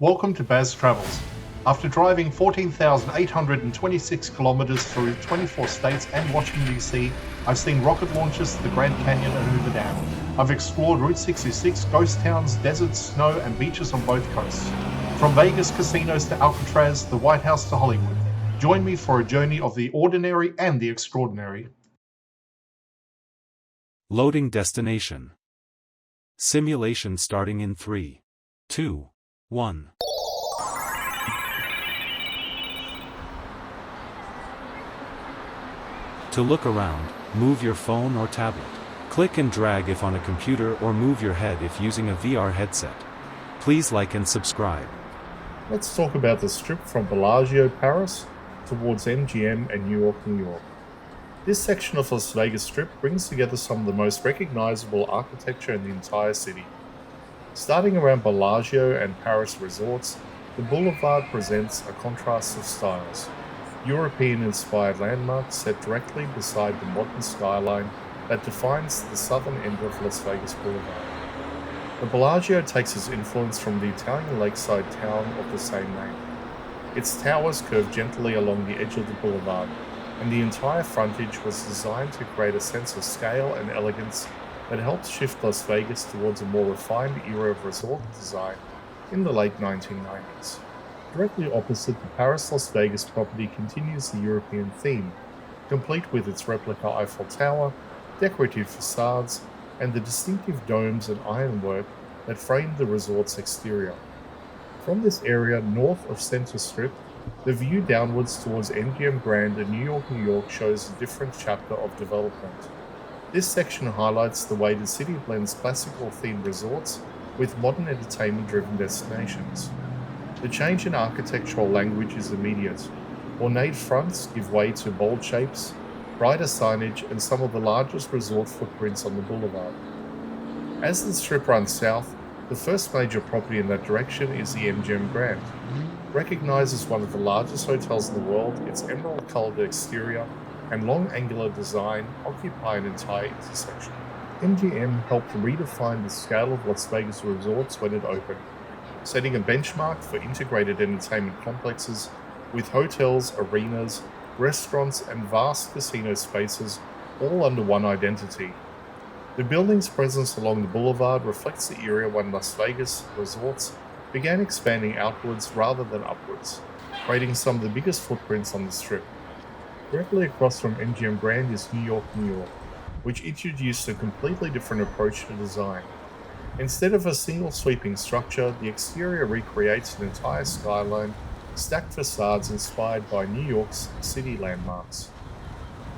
Welcome to Baz Travels. After driving 14,826 kilometers through 24 states and Washington DC, I've seen rocket launches to the Grand Canyon and Hoover Dam. I've explored Route 66, ghost towns, deserts, snow, and beaches on both coasts. From Vegas casinos to Alcatraz, the White House to Hollywood. Join me for a journey of the ordinary and the extraordinary. Loading destination. Simulation starting in 3, 2, 1. To look around, move your phone or tablet. Click and drag if on a computer or move your head if using a VR headset. Please like and subscribe. Let's talk about the Strip from Bellagio, Paris, towards MGM and New York, New York. This section of Las Vegas Strip brings together some of the most recognizable architecture in the entire city. Starting around Bellagio and Paris resorts, the boulevard presents a contrast of styles. European-inspired landmarks set directly beside the modern skyline that defines the southern end of Las Vegas Boulevard. The Bellagio takes its influence from the Italian lakeside town of the same name. Its towers curve gently along the edge of the boulevard, and the entire frontage was designed to create a sense of scale and elegance that helped shift Las Vegas towards a more refined era of resort design in the late 1990s. Directly opposite the Paris-Las Vegas property continues the European theme, complete with its replica Eiffel Tower, decorative facades, and the distinctive domes and ironwork that frame the resort's exterior. From this area north of Center Strip, the view downwards towards MGM Grand and New York shows a different chapter of development. This section highlights the way the city blends classical-themed resorts with modern entertainment-driven destinations. The change in architectural language is immediate. Ornate fronts give way to bold shapes, brighter signage, and some of the largest resort footprints on the boulevard. As the Strip runs south, the first major property in that direction is the MGM Grand. Recognized as one of the largest hotels in the world, its emerald-colored exterior and long angular design occupy an entire intersection. MGM helped redefine the scale of Las Vegas resorts when it opened, setting a benchmark for integrated entertainment complexes with hotels, arenas, restaurants, and vast casino spaces all under one identity. The building's presence along the boulevard reflects the era when Las Vegas resorts began expanding outwards rather than upwards, creating some of the biggest footprints on the Strip. Directly across from MGM Grand is New York, New York, which introduced a completely different approach to design. Instead of a single sweeping structure, the exterior recreates an entire skyline, stacked facades inspired by New York's city landmarks.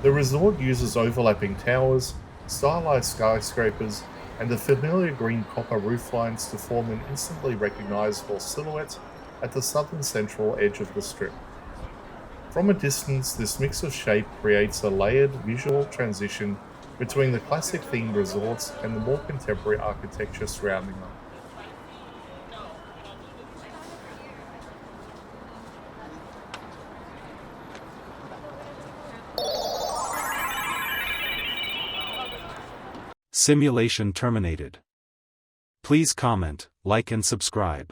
The resort uses overlapping towers, stylized skyscrapers, and the familiar green copper rooflines to form an instantly recognizable silhouette at the southern central edge of the Strip. From a distance, this mix of shape creates a layered visual transition between the classic themed resorts and the more contemporary architecture surrounding them. Simulation terminated. Please comment, like and subscribe.